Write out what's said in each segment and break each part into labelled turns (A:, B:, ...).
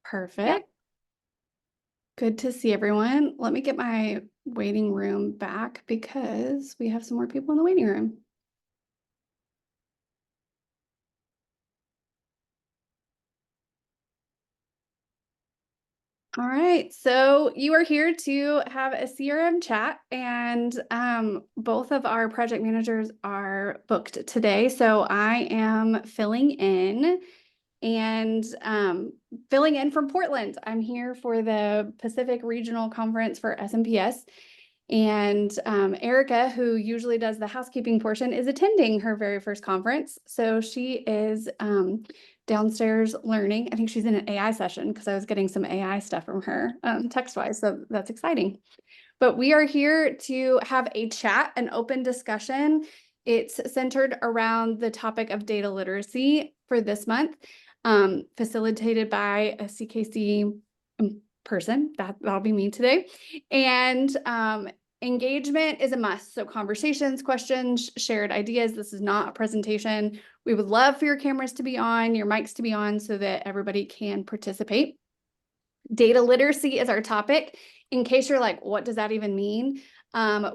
A: Perfect. Good to see everyone. Let me get my waiting room back because we have some more people in the waiting room. All right, so you are here to have a CRM chat, and both of our project managers are booked today. So I am filling in from Portland. I'm here for the Pacific Regional Conference for SMPS. And Erica, who usually does the housekeeping portion, is attending her very first conference. So she is downstairs learning. I think she's in an AI session because I was getting some AI stuff from her text-wise. So that's exciting. But we are here to have a chat, an open discussion. It's centered around the topic of data literacy for this month, facilitated by a CKC person. That'll be me today. And engagement is a must. So conversations, questions, shared ideas. This is not a presentation. We would love for your cameras to be on, your mics to be on so that everybody can participate. Data literacy is our topic. In case you're like, what does that even mean?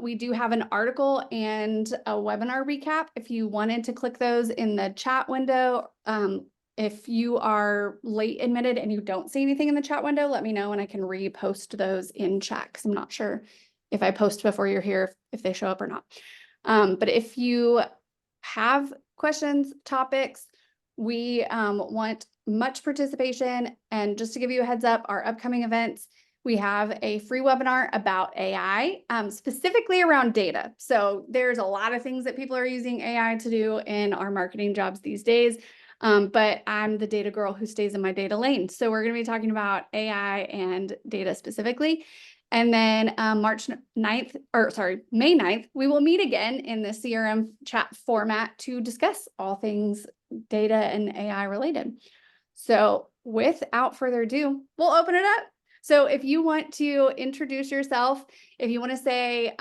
A: We do have an article and a webinar recap. If you wanted to click those in the chat window, if you are late admitted and you don't see anything in the chat window, let me know and I can repost those in chat because I'm not sure if I post before you're here, if they show up or not. But if you have questions, topics, we want much participation. And just to give you a heads up, our upcoming events, we have a free webinar about AI, specifically around data. So there's a lot of things that people are using AI to do in our marketing jobs these days. But I'm the data girl who stays in my data lane. So we're going to be talking about AI and data specifically. And then May 9th, we will meet again in the CRM chat format to discuss all things data and AI related. So without further ado, we'll open it up. So if you want to introduce yourself, if you want to say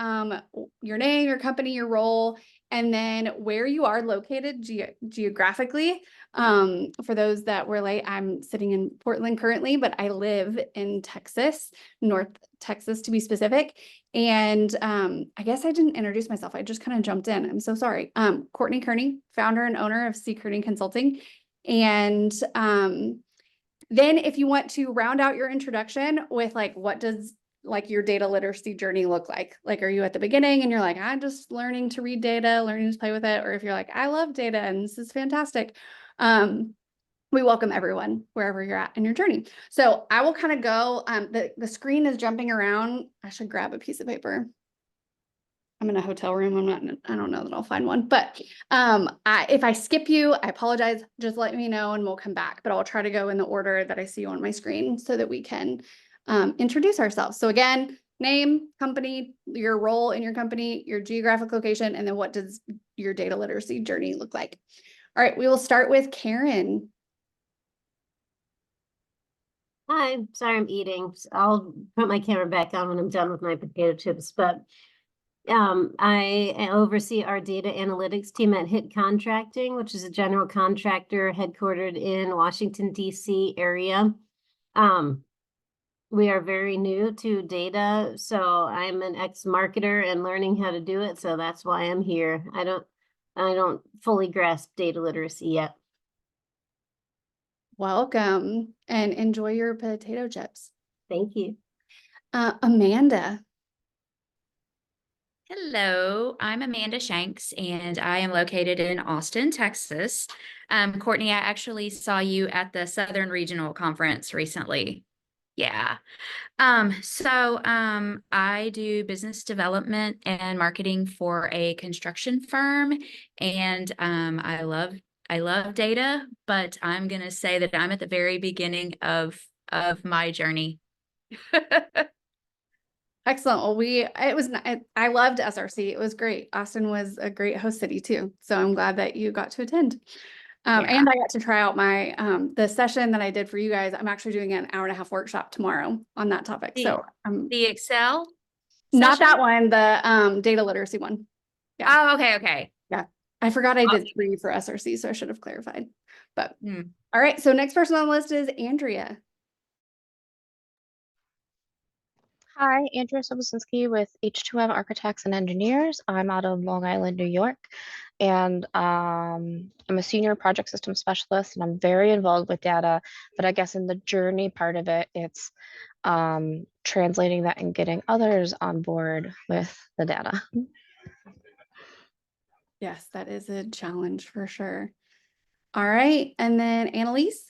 A: your name, your company, your role, and then where you are located geographically. For those that were late, I'm sitting in Portland currently, but I live in Texas, North Texas to be specific. And I guess I didn't introduce myself. I just kind of jumped in. I'm so sorry. Courtney Kearney, founder and owner of C Kearney Consulting. And then if you want to round out your introduction with like, what does like your data literacy journey look like? Like, are you at the beginning and you're like, I'm just learning to read data, learning to play with it? Or if you're like, I love data and this is fantastic. We welcome everyone wherever you're at in your journey. So I will kind of go, the screen is jumping around. I should grab a piece of paper. I'm in a hotel room. I don't know that I'll find one, but if I skip you, I apologize. Just let me know and we'll come back, but I'll try to go in the order that I see you on my screen so that we can introduce ourselves. So again, name, company, your role in your company, your geographic location, and then what does your data literacy journey look like? All right, we will start with Karen.
B: Hi, sorry I'm eating. I'll put my camera back on when I'm done with my potato chips, but I oversee our data analytics team at HIT Contracting, which is a general contractor headquartered in Washington, D.C. area. We are very new to data, so I'm an ex-marketer and learning how to do it, so that's why I'm here. I don't fully grasp data literacy yet.
A: Welcome and enjoy your potato chips.
B: Thank you.
A: Amanda.
C: Hello, I'm Amanda Shanks, and I am located in Austin, Texas. Courtney, I actually saw you at the Southern Regional Conference recently. Yeah. I do business development and marketing for a construction firm, and I love data, but I'm gonna say that I'm at the very beginning of my journey.
A: Excellent. Well, I loved SRC. It was great. Austin was a great host city too. So I'm glad that you got to attend. And I got to try out my, the session that I did for you guys. I'm actually doing an 1.5-hour workshop tomorrow on that topic. So
C: the Excel
A: not
C: session?
A: that one, the data literacy one.
C: Yeah. Oh, okay.
A: Yeah. I forgot I did 3 for SRC, so I should have clarified. But all right. So next person on the list is Andrea.
D: Hi, Andrea Sobosinski with H2M Architects and Engineers. I'm out of Long Island, New York, and I'm a senior project system specialist, and I'm very involved with data. But I guess in the journey part of it, it's translating that and getting others on board with the data.
A: Yes, that is a challenge for sure. All right, and then Annalise.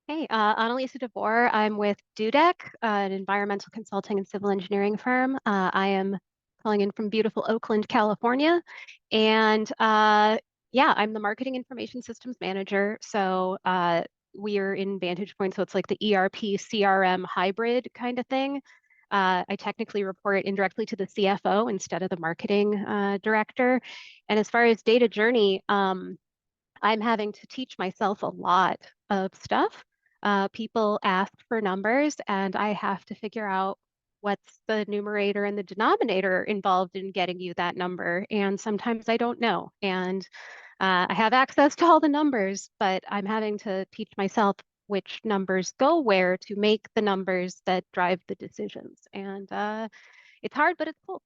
E: Hey, Annalisa DeVore. I'm with Dudek, an environmental consulting and civil engineering firm. I am calling in from beautiful Oakland, California. And yeah, I'm the marketing information systems manager. So we are in Vantage Point. So it's like the ERP CRM hybrid kind of thing. I technically report indirectly to the CFO instead of the marketing director. And as far as data journey, I'm having to teach myself a lot of stuff. People ask for numbers, and I have to figure out what's the numerator and the denominator involved in getting you that number. And sometimes I don't know. And I have access to all the numbers, but I'm having to teach myself which numbers go where to make the numbers that drive the decisions. And it's hard, but it's cool.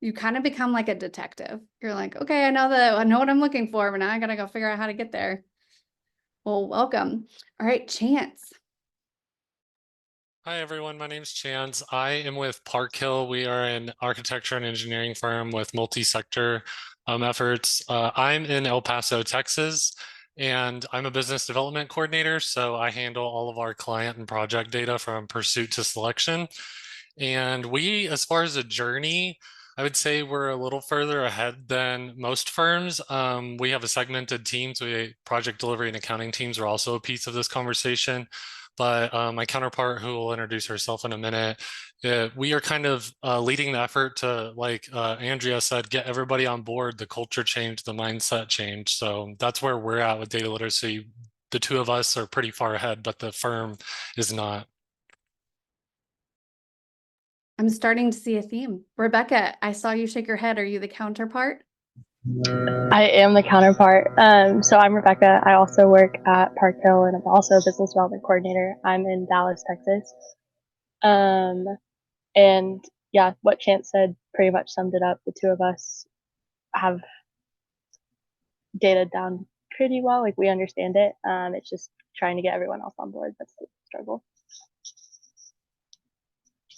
A: You kind of become like a detective. You're like, okay, I know what I'm looking for, but now I gotta go figure out how to get there. Well, welcome. All right, Chance.
F: Hi everyone, my name is Chance. I am with Park Hill. We are an architecture and engineering firm with multi-sector efforts. I'm in El Paso, Texas, and I'm a business development coordinator. So I handle all of our client and project data from pursuit to selection. And we, as far as a journey, I would say we're a little further ahead than most firms. We have a segmented team, so project delivery and accounting teams are also a piece of this conversation. But my counterpart, who will introduce herself in a minute, we are kind of leading the effort to, like Andrea said, get everybody on board, the culture change, the mindset change. So that's where we're at with data literacy. The two of us are pretty far ahead, but the firm is not.
A: I'm starting to see a theme. Rebecca, I saw you shake your head. Are you the counterpart?
D: I am the counterpart. So I'm Rebecca. I also work at Park Hill, and I'm also a business development coordinator. I'm in Dallas, Texas. And yeah, what Chance said pretty much summed it up. The two of us have data down pretty well. Like, we understand it. It's just trying to get everyone else on board. That's the struggle.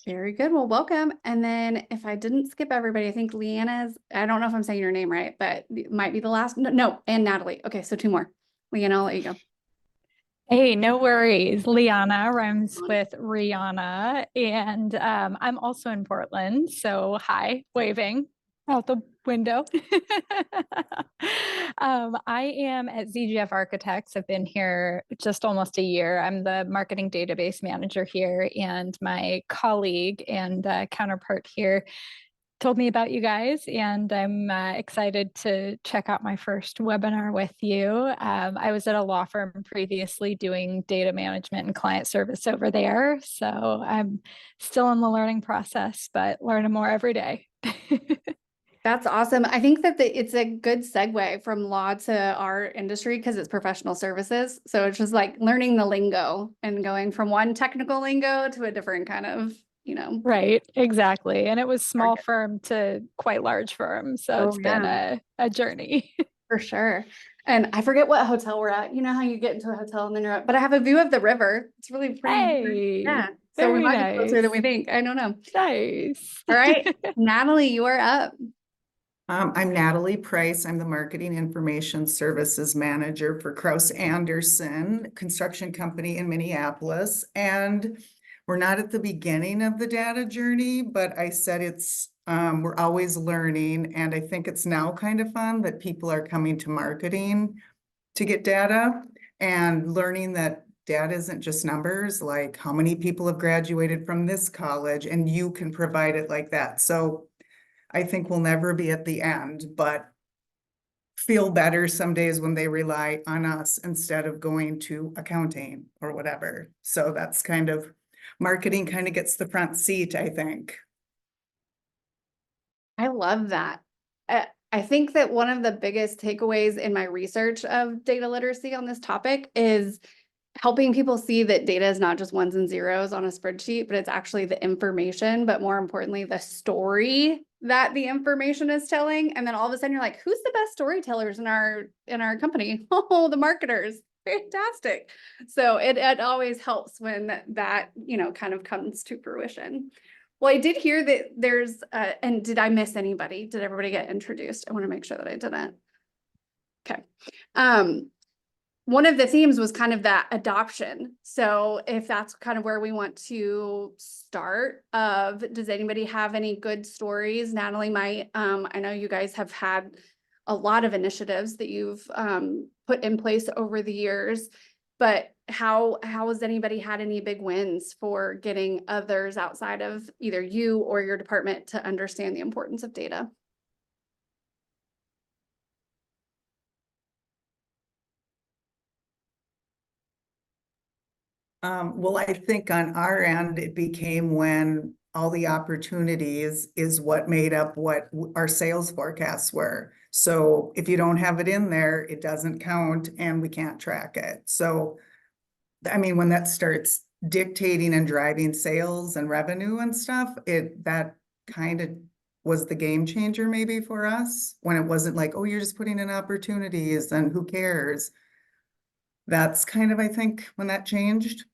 A: Very good. Well, welcome. And then if I didn't skip everybody, I think Leanna's, I don't know if I'm saying your name right, but it might be the last. No, and Natalie. Okay, so two more. Leanna, I'll let you go.
G: Hey, no worries. Liana rhymes with Rihanna, and I'm also in Portland. So hi, waving out the window. I am at ZGF Architects. I've been here just almost a year. I'm the marketing database manager here, and my colleague and counterpart here told me about you guys, and I'm excited to check out my first webinar with you. I was at a law firm previously doing data management and client service over there, so I'm still in the learning process, but learning more every day.
A: That's awesome. I think that it's a good segue from law to our industry because it's professional services. So it's just like learning the lingo and going from one technical lingo to a different kind of,
G: Right, exactly. And it was small firm to quite large firm. So it's been a journey.
A: For sure. And I forget what hotel we're at. You know how you get into a hotel and then you're up, but I have a view of the river. It's really pretty.
G: Hey,
A: Yeah. So we might be closer than we think. I don't know.
G: Nice.
A: All right. Natalie, you are up.
H: I'm Natalie Price. I'm the Marketing Information Services Manager for Kraus Anderson Construction Company in Minneapolis. And we're not at the beginning of the data journey, but I said we're always learning. And I think it's now kind of fun that people are coming to marketing to get data and learning that data isn't just numbers, like how many people have graduated from this college, and you can provide it like that. So I think we'll never be at the end, but feel better some days when they rely on us instead of going to accounting or whatever. So that's kind of, marketing kind of gets the front seat, I think.
A: I love that. I think that one of the biggest takeaways in my research of data literacy on this topic is helping people see that data is not just ones and zeros on a spreadsheet, but it's actually the information, but more importantly, the story that the information is telling. And then all of a sudden you're like, who's the best storytellers in our company? Oh, the marketers. Fantastic. So it always helps when that, kind of comes to fruition. Well, I did hear that there's, and did I miss anybody? Did everybody get introduced? I want to make sure that I didn't. Okay. One of the themes was kind of that adoption. So if that's kind of where we want to start does anybody have any good stories? Natalie might, I know you guys have had a lot of initiatives that you've put in place over the years, but how has anybody had any big wins for getting others outside of either you or your department to understand the importance of data?
H: Well, I think on our end, it became when all the opportunities is what made up what our sales forecasts were. So if you don't have it in there, it doesn't count and we can't track it. So, I mean, when that starts dictating and driving sales and revenue and stuff, that kind of was the game changer maybe for us, when it wasn't like, oh, you're just putting in opportunities and who cares? That's kind of, I think, when that changed.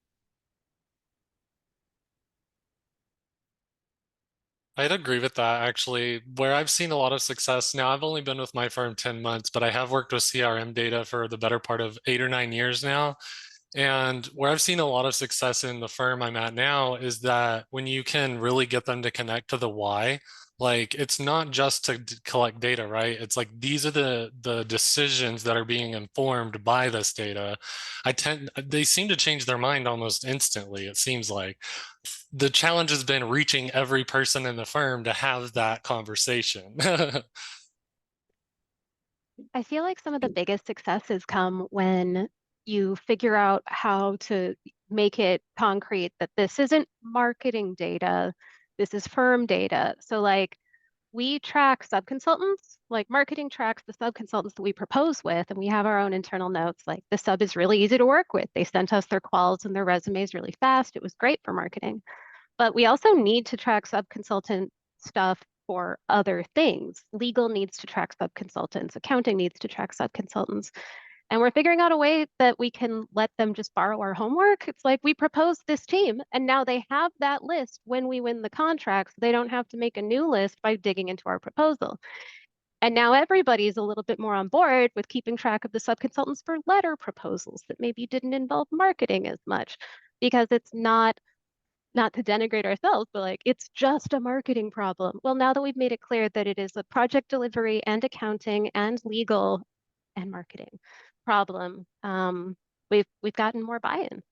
F: I'd agree with that actually. Where I've seen a lot of success now, I've only been with my firm 10 months, but I have worked with CRM data for the better part of 8 or 9 years now. And where I've seen a lot of success in the firm I'm at now is that when you can really get them to connect to the why, like it's not just to collect data, right? It's like these are the decisions that are being informed by this data. They seem to change their mind almost instantly, it seems like. The challenge has been reaching every person in the firm to have that conversation.
E: I feel like some of the biggest successes come when you figure out how to make it concrete that this isn't marketing data, this is firm data. So like we track sub-consultants, like marketing tracks the sub-consultants that we propose with, and we have our own internal notes, like the sub is really easy to work with. They sent us their quals and their resumes really fast. It was great for marketing. But we also need to track sub-consultant stuff for other things. Legal needs to track sub-consultants, accounting needs to track sub-consultants. And we're figuring out a way that we can let them just borrow our homework. It's like we proposed this team and now they have that list when we win the contract. So they don't have to make a new list by digging into our proposal. And now everybody's a little bit more on board with keeping track of the sub-consultants for letter proposals that maybe didn't involve marketing as much, because it's not to denigrate ourselves, but like it's just a marketing problem. Well, now that we've made it clear that it is a project delivery and accounting and legal and marketing problem, we've gotten more buy-in.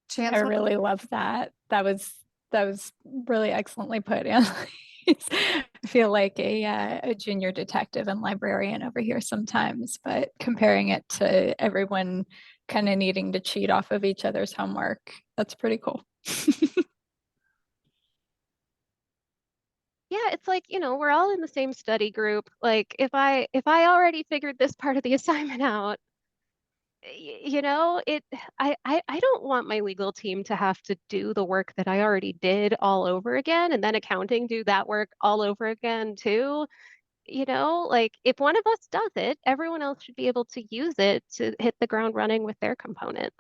A: Chance,
G: I really love that. That was really excellently put. Annalise. I feel like a junior detective and librarian over here sometimes, but comparing it to everyone kind of needing to cheat off of each other's homework, that's pretty cool.
E: Yeah, it's like, we're all in the same study group. Like if I already figured this part of the assignment out, I don't want my legal team to have to do the work that I already did all over again, and then accounting do that work all over again too. Like if one of us does it, everyone else should be able to use it to hit the ground running with their component.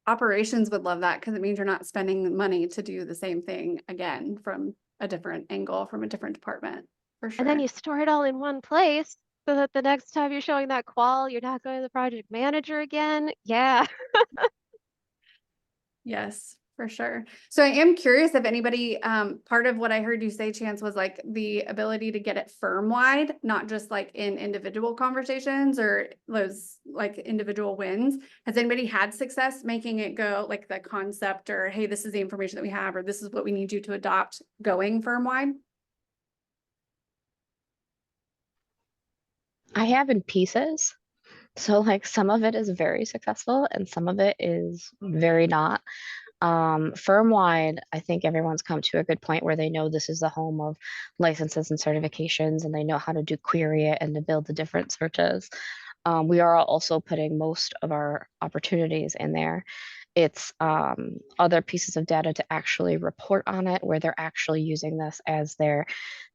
A: operations would love that because it means you're not spending money to do the same thing again from a different angle, from a different department, for sure.
E: And then you store it all in one place so that the next time you're showing that qual, you're not going to the project manager again. Yeah.
A: Yes, for sure. So I am curious if anybody, part of what I heard you say, Chance, was like the ability to get it firm-wide, not just like in individual conversations or those like individual wins. Has anybody had success making it go like the concept or, hey, this is the information that we have, or this is what we need you to adopt going firm-wide?
D: I have in pieces. So like some of it is very successful and some of it is very not. Firm-wide, I think everyone's come to a good point where they know this is the home of licenses and certifications, and they know how to do query it and to build the different searches. We are also putting most of our opportunities in there. It's other pieces of data to actually report on it, where they're actually using this as their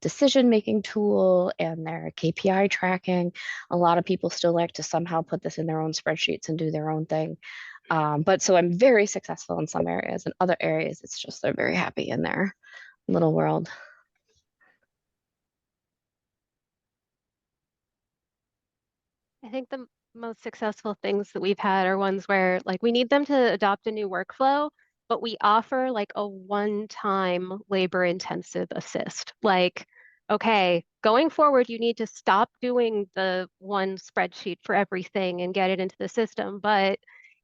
D: decision-making tool and their KPI tracking. A lot of people still like to somehow put this in their own spreadsheets and do their own thing. But so I'm very successful in some areas. In other areas, it's just they're very happy in their little world.
E: I think the most successful things that we've had are ones where like we need them to adopt a new workflow, but we offer like a one-time labor-intensive assist. Like, okay, going forward, you need to stop doing the one spreadsheet for everything and get it into the system. But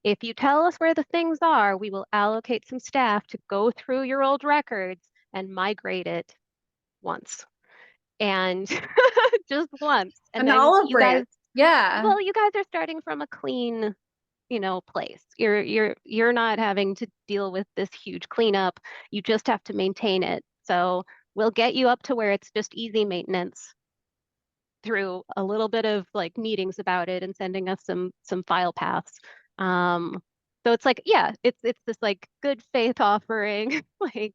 E: if you tell us where the things are, we will allocate some staff to go through your old records and migrate it once. And just once. And
A: An
E: then
A: olive
E: you guys,
A: branch. Yeah.
E: well, you guys are starting from a clean, place. You're not having to deal with this huge cleanup. You just have to maintain it. So we'll get you up to where it's just easy maintenance through a little bit of like meetings about it and sending us some file paths. So it's like, yeah, it's this like good faith offering. Like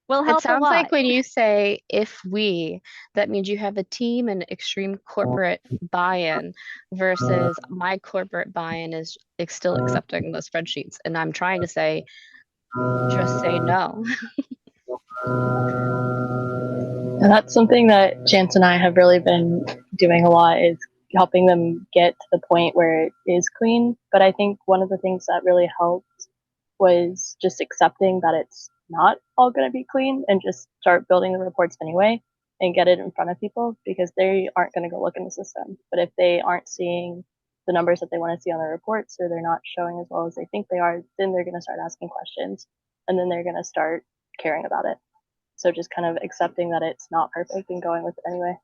E: will
D: It
E: help a
D: sounds
E: lot.
D: like when you say if we, that means you have a team and extreme corporate buy-in versus my corporate buy-in is still accepting the spreadsheets. And I'm trying to say, just say no.
I: And that's something that Chance and I have really been doing a lot is helping them get to the point where it is clean. But I think one of the things that really helped was just accepting that it's not all going to be clean and just start building the reports anyway and get it in front of people because they aren't going to go look in the system. But if they aren't seeing the numbers that they want to see on the reports or they're not showing as well as they think they are, then they're going to start asking questions and then they're going to start caring about it. So just kind of accepting that it's not perfect and going with it anyway.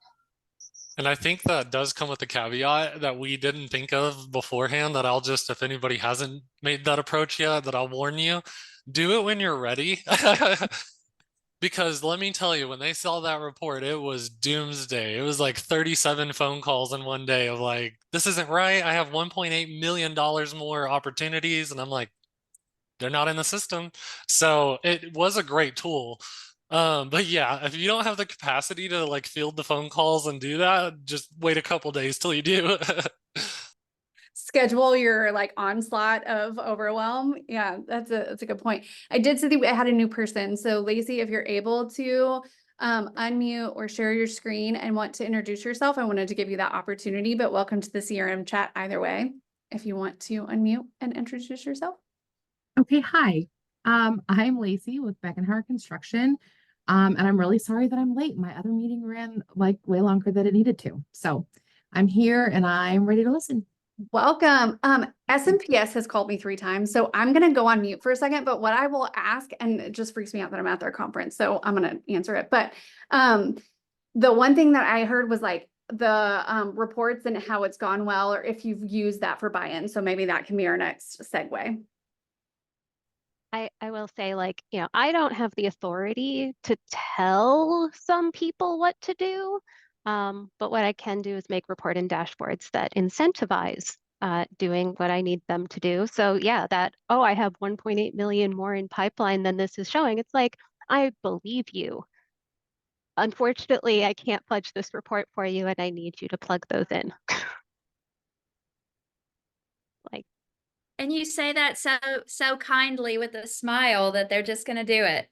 F: And I think that does come with the caveat that we didn't think of beforehand that I'll just, if anybody hasn't made that approach yet, that I'll warn you, do it when you're ready. Because let me tell you, when they saw that report, it was doomsday. It was like 37 phone calls in one day of like, this isn't right. I have $1.8 million more opportunities. And I'm like, they're not in the system. So it was a great tool. But yeah, if you don't have the capacity to like field the phone calls and do that, just wait a couple days till you do.
A: Schedule your like onslaught of overwhelm. Yeah, that's a good point. I did see that we had a new person. So Lacey, if you're able to unmute or share your screen and want to introduce yourself, I wanted to give you that opportunity, but welcome to the CRM chat either way. If you want to unmute and introduce yourself.
J: Okay, hi. I'm Lacey with Beckenhauer Construction. And I'm really sorry that I'm late. My other meeting ran like way longer than it needed to. So I'm here and I'm ready to listen.
A: Welcome. SMPS has called me 3 times, so I'm going to go on mute for a second, but what I will ask, and it just freaks me out that I'm at their conference, so I'm going to answer it. But the one thing that I heard was like the reports and how it's gone well, or if you've used that for buy-in. So maybe that can be our next segue.
E: I will say, like, I don't have the authority to tell some people what to do. But what I can do is make report and dashboards that incentivize doing what I need them to do. So yeah, I have 1.8 million more in pipeline than this is showing. It's like, I believe you. Unfortunately, I can't fudge this report for you and I need you to plug those in. Like,
C: And you say that so kindly with a smile that they're just going to do it.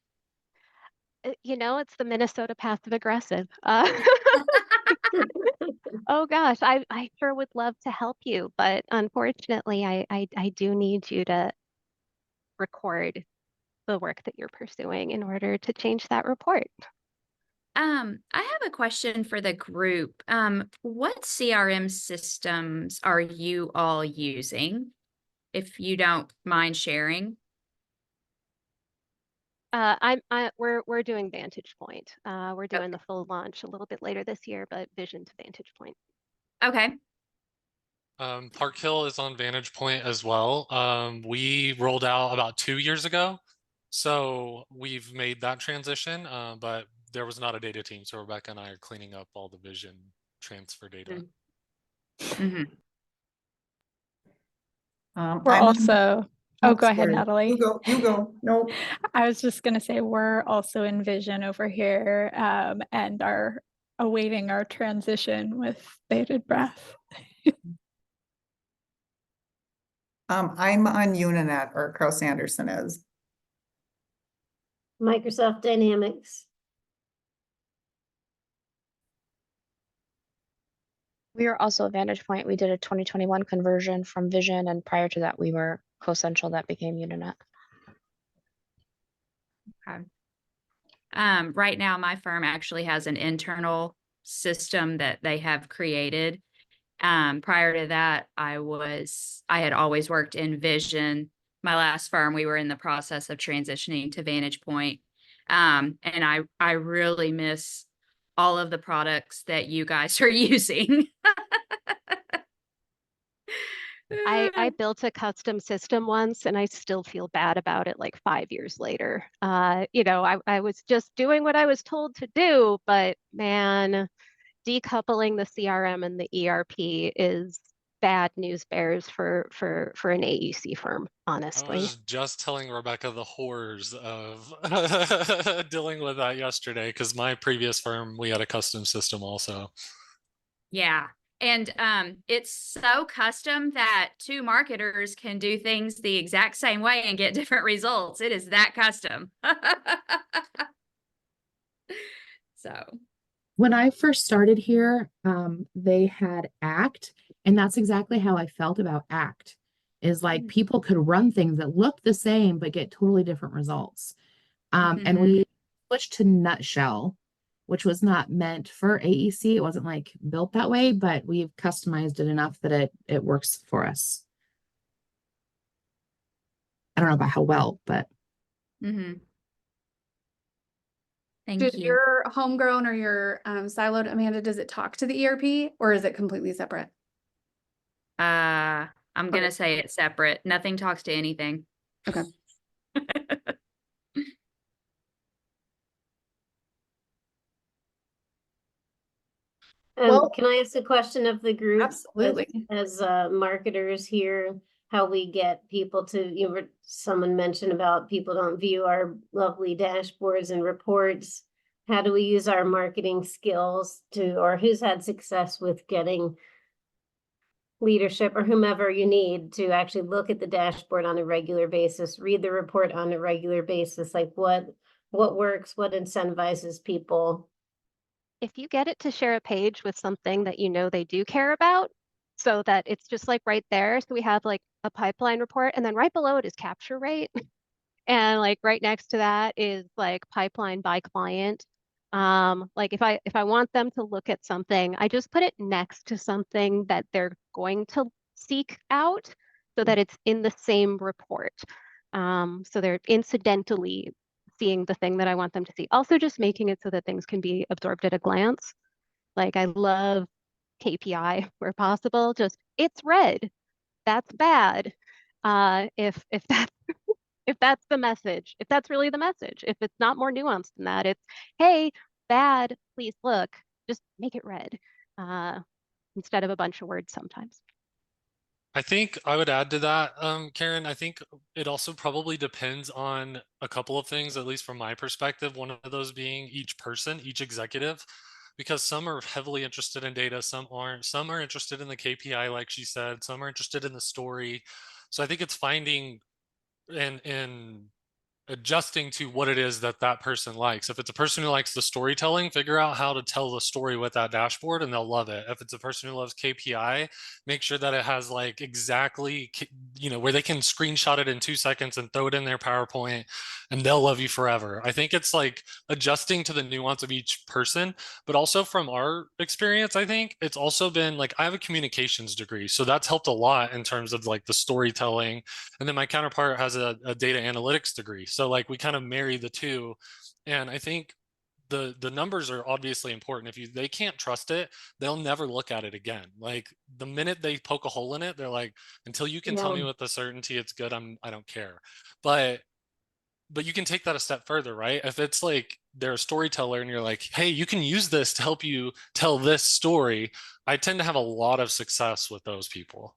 E: It's the Minnesota passive aggressive. Oh gosh, I sure would love to help you, but unfortunately, I do need you to record the work that you're pursuing in order to change that report.
C: I have a question for the group. What CRM systems are you all using, if you don't mind sharing?
E: We're doing Vantage Point. We're doing the full launch a little bit later this year, but Vision to Vantage Point.
C: Okay.
F: Park Hill is on Vantage Point as well. We rolled out about 2 years ago. So we've made that transition, but there was not a data team. So Rebecca and I are cleaning up all the vision transfer data.
C: Mhm.
G: We're
H: I'm on-
G: also, oh, go ahead,
H: sorry.
G: Natalie.
H: You go. No.
G: I was just gonna say, we're also in Vision over here, and are awaiting our transition with bated breath.
H: I'm on Uninet, or Kraus Anderson is.
B: Microsoft Dynamics.
D: We are also a Vantage Point. We did a 2021 conversion from Vision, and prior to that, we were CoCentral that became Uninet.
C: Okay. Right now, my firm actually has an internal system that they have created. Prior to that, I had always worked in Vision. My last firm, we were in the process of transitioning to Vantage Point. And I really miss all of the products that you guys are using.
E: I built a custom system once and I still feel bad about it like 5 years later. You know, I was just doing what I was told to do, but man, decoupling the CRM and the ERP is bad news bears for an AEC firm,
F: I
E: honestly.
F: was just telling Rebecca the horrors of dealing with that yesterday, because my previous firm, we had a custom system also.
C: Yeah. And it's so custom that two marketers can do things the exact same way and get different results. It is that custom. So
J: When I first started here, they had ACT, and that's exactly how I felt about ACT. Is like people could run things that look the same but get totally different results. And we switched to Nutshell, which was not meant for AEC. It wasn't like built that way, but we've customized it enough that it works for us. I don't know about how well, but
C: Thank
A: Did
C: you.
A: your homegrown or your siloed, Amanda, does it talk to the ERP or is it completely separate?
C: I'm gonna say it's separate. Nothing talks to anything.
A: Okay. Well,
B: Can I ask a question of the group?
A: absolutely.
B: As marketers here, how we get people to, you know, someone mentioned about people don't view our lovely dashboards and reports. How do we use our marketing skills to, or who's had success with getting leadership or whomever you need to actually look at the dashboard on a regular basis, read the report on a regular basis, like what works, what incentivizes people?
E: If you get it to share a page with something that you know they do care about, so that it's just like right there. So we have like a pipeline report, and then right below it is capture rate. And like right next to that is like pipeline by client. Like if I want them to look at something, I just put it next to something that they're going to seek out so that it's in the same report. So they're incidentally seeing the thing that I want them to see. Also just making it so that things can be absorbed at a glance. Like I love KPI where possible, just it's red, that's bad. If that's if that's the message, if that's really the message, if it's not more nuanced than that, it's hey, bad, please look, just make it red, instead of a bunch of words sometimes.
F: I think I would add to that, Karen, I think it also probably depends on a couple of things, at least from my perspective, one of those being each person, each executive, because some are heavily interested in data, some aren't, some are interested in the KPI, like she said, some are interested in the story. So I think it's finding and adjusting to what it is that that person likes. If it's a person who likes the storytelling, figure out how to tell the story with that dashboard and they'll love it. If it's a person who loves KPI, make sure that it has like exactly, you know, where they can screenshot it in 2 seconds and throw it in their PowerPoint and they'll love you forever. I think it's like adjusting to the nuance of each person, but also from our experience, I think it's also been like, I have a communications degree. So that's helped a lot in terms of like the storytelling. And then my counterpart has a data analytics degree. So like we kind of marry the two. And I think the numbers are obviously important. If they can't trust it, they'll never look at it again. Like the minute they poke a hole in it, they're like, until you can tell me with the certainty it's good, I don't care. But but you can take that a step further, right? If it's like they're a storyteller and you're like, hey, you can use this to help you tell this story, I tend to have a lot of success with those people.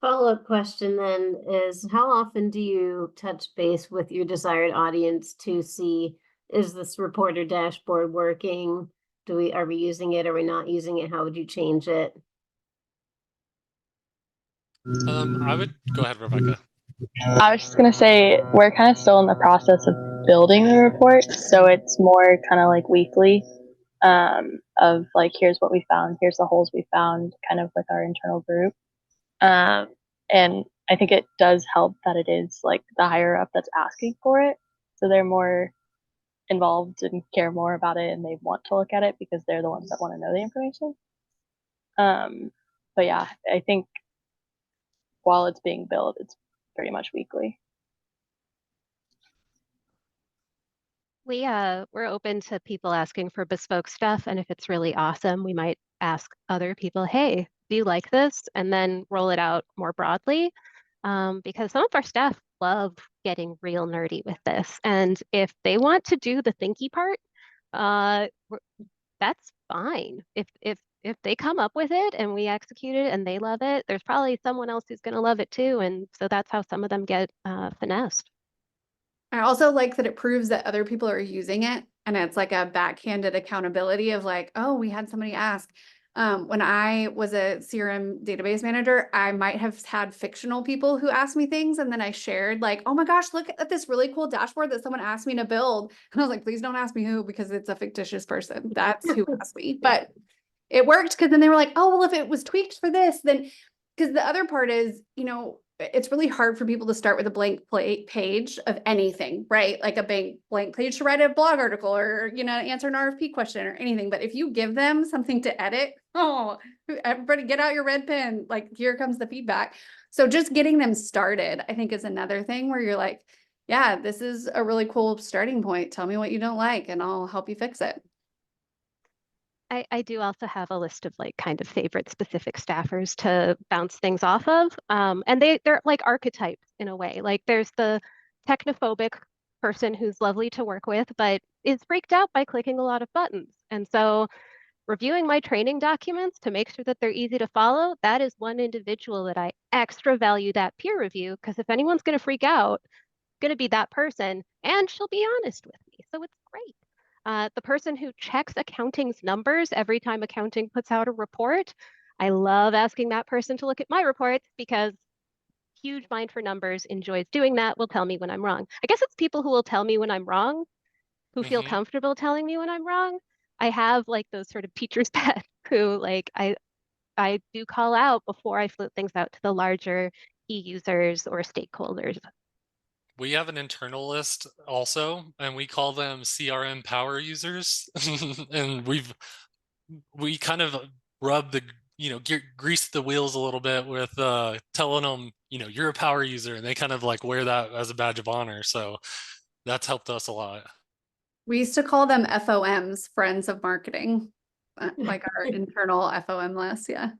B: Follow-up question then is, how often do you touch base with your desired audience to see, is this report or dashboard working? Are we using it? Are we not using it? How would you change it?
F: I would go ahead, Rebecca.
I: I was just gonna say we're kind of still in the process of building the report, so it's more kind of like weekly, of like, here's what we found, here's the holes we found, kind of with our internal group. And I think it does help that it is like the higher up that's asking for it, so they're more involved and care more about it, and they want to look at it because they're the ones that want to know the information. But yeah, I think while it's being built, it's pretty much weekly.
E: We're open to people asking for bespoke stuff, and if it's really awesome, we might ask other people, hey, do you like this? And then roll it out more broadly. Because some of our staff love getting real nerdy with this. And if they want to do the thinky part, that's fine. If they come up with it and we execute it and they love it, there's probably someone else who's going to love it too. And so that's how some of them get finessed.
A: I also like that it proves that other people are using it, and it's like a backhanded accountability of like, oh, we had somebody ask. When I was a CRM database manager, I might have had fictional people who asked me things, and then I shared like, oh my gosh, look at this really cool dashboard that someone asked me to build. And I was like, please don't ask me who, because it's a fictitious person. That's who asked me. But it worked, because then they were like, oh, well, if it was tweaked for this, then, because the other part is, it's really hard for people to start with a blank page of anything, right? Like a blank page to write a blog article or, answer an RFP question or anything. But if you give them something to edit, oh, everybody get out your red pen. Like, here comes the feedback. So just getting them started, I think, is another thing where you're like, yeah, this is a really cool starting point. Tell me what you don't like and I'll help you fix it.
E: I do also have a list of like kind of favorite specific staffers to bounce things off of. And they're like archetypes in a way. Like there's the technophobic person who's lovely to work with, but is freaked out by clicking a lot of buttons. And so reviewing my training documents to make sure that they're easy to follow, that is one individual that I extra value that peer review, because if anyone's going to freak out, it's going to be that person, and she'll be honest with me. So it's great. The person who checks accounting's numbers every time accounting puts out a report, I love asking that person to look at my reports, because huge mind for numbers, enjoys doing that, will tell me when I'm wrong. I guess it's people who will tell me when I'm wrong, who feel comfortable telling me when I'm wrong. I have like those sort of teacher's pet who like I do call out before I float things out to the larger key users or stakeholders.
F: We have an internal list also, and we call them CRM power users. And we kind of rub the, grease the wheels a little bit with telling them, you're a power user, and they kind of like wear that as a badge of honor. So that's helped us a lot.
A: We used to call them FOMs, friends of marketing, like our internal FOM list. Yeah.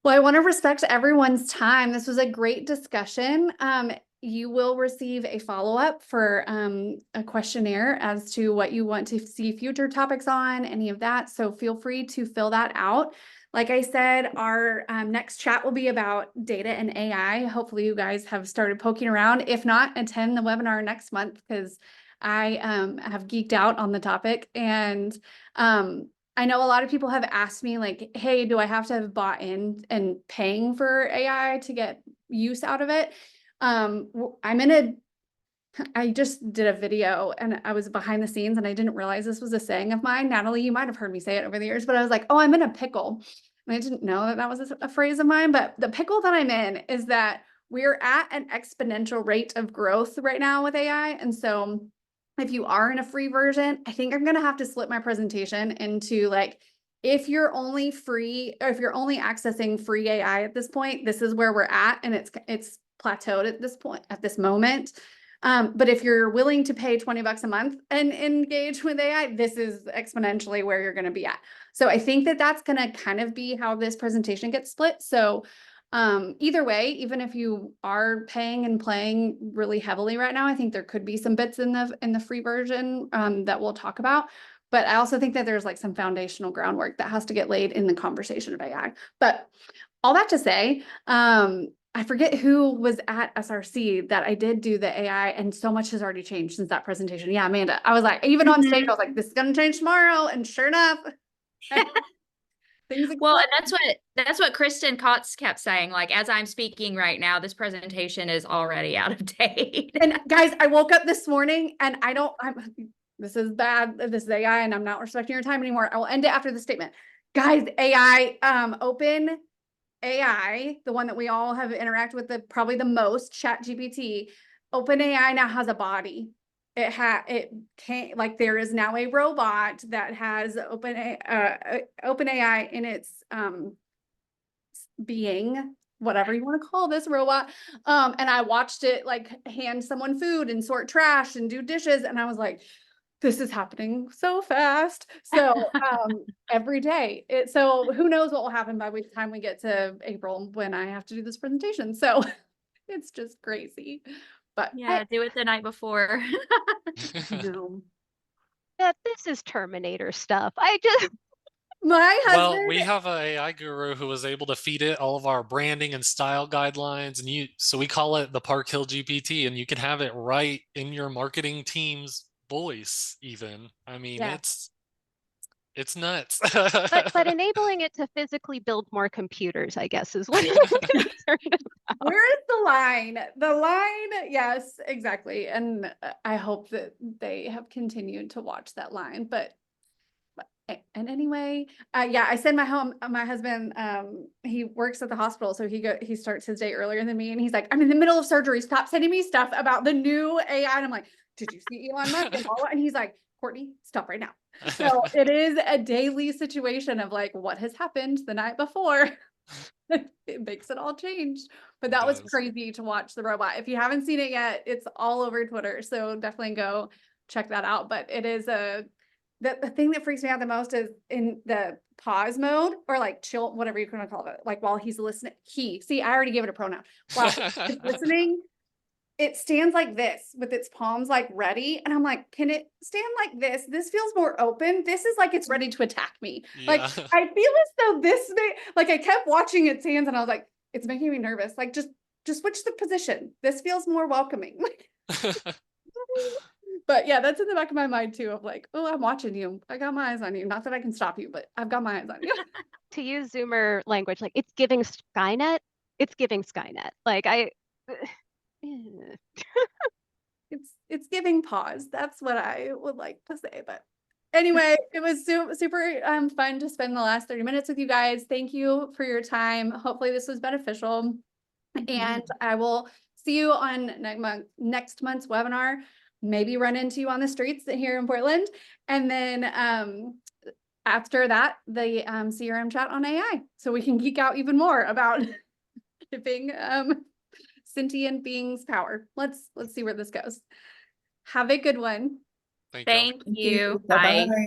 A: Well, I want to respect everyone's time. This was a great discussion. You will receive a follow-up for a questionnaire as to what you want to see future topics on, any of that. So feel free to fill that out. Like I said, our next chat will be about data and AI. Hopefully you guys have started poking around. If not, attend the webinar next month, because I have geeked out on the topic. And I know a lot of people have asked me like, hey, do I have to have bought in and paying for AI to get use out of it? I just did a video and I was behind the scenes and I didn't realize this was a saying of mine. Natalie, you might have heard me say it over the years, but I was like, oh, I'm in a pickle. And I didn't know that that was a phrase of mine, but the pickle that I'm in is that we're at an exponential rate of growth right now with AI. And so if you are in a free version, I think I'm going to have to split my presentation into like, if you're only free, or if you're only accessing free AI at this point, this is where we're at. And it's plateaued at this point, at this moment. But if you're willing to pay $20 a month and engage with AI, this is exponentially where you're going to be at. So I think that that's going to kind of be how this presentation gets split. So either way, even if you are paying and playing really heavily right now, I think there could be some bits in the free version that we'll talk about. But I also think that there's like some foundational groundwork that has to get laid in the conversation of AI. But all that to say, I forget who was at SRC that I did do the AI, and so much has already changed since that presentation. Yeah, Amanda. I was like, even on stage, I was like, this is gonna change tomorrow. And sure enough, things
C: Well, and that's what Kristen Kotz kept saying. Like, as I'm speaking right now, this presentation is already out of date.
A: And guys, I woke up this morning and this is bad. This is AI and I'm not respecting your time anymore. I will end it after the statement. Guys, AI, open AI, the one that we all have interacted with probably the most, ChatGPT. OpenAI now has a body. It can't, like, there is now a robot that has OpenAI in its being, whatever you want to call this robot. And I watched it like hand someone food and sort trash and do dishes, and I was like, this is happening so fast. So every day. So who knows what will happen by the time we get to April when I have to do this presentation. So it's just crazy. But
C: Yeah, do it the night before.
A: no.
E: Yeah, this is Terminator stuff. I just
A: My husband.
F: Well, we have an AI guru who was able to feed it all of our branding and style guidelines, and so we call it the Park Hill GPT, and you can have it right in your marketing team's voice. Even, I mean,
A: Yeah.
F: it's nuts.
E: but enabling it to physically build more computers, I guess, is what I'm concerned about.
A: Where is the line? The line, yes, exactly. And I hope that they have continued to watch that line. But and anyway, yeah, I send my husband, he works at the hospital, so he starts his day earlier than me, and he's like, I'm in the middle of surgery. Stop sending me stuff about the new AI. And I'm like, did you see Elon Musk? And he's like, Courtney, stop right now. So it is a daily situation of like, what has happened the night before? It makes it all change. But that was crazy to watch the robot. If you haven't seen it yet, it's all over Twitter. So definitely go check that out. But it is the thing that freaks me out the most is in the pause mode, or like chill, whatever you want to call it. Like while he's listening, see, I already gave it a pronoun. While he's listening, it stands like this with its palms like ready. And I'm like, can it stand like this? This feels more open. This is like it's ready to attack me.
F: Yeah.
A: Like I feel as though like I kept watching its hands and I was like, it's making me nervous. Like just switch the position. This feels more welcoming. But yeah, that's in the back of my mind too, of like, oh, I'm watching you. I got my eyes on you. Not that I can stop you, but I've got my eyes on you.
E: To use Zoomer language, like it's giving Skynet. It's giving Skynet. Like
A: It's giving pause. That's what I would like to say. But anyway, it was super fun to spend the last 30 minutes with you guys. Thank you for your time. Hopefully this was beneficial. And I will see you on next month's webinar. Maybe run into you on the streets here in Portland. And then after that, the CRM chat on AI. So we can geek out even more about giving sentient beings power. Let's see where this goes. Have a good one.
F: Thank you.
C: Thank you.
H: Bye-bye.
C: Bye.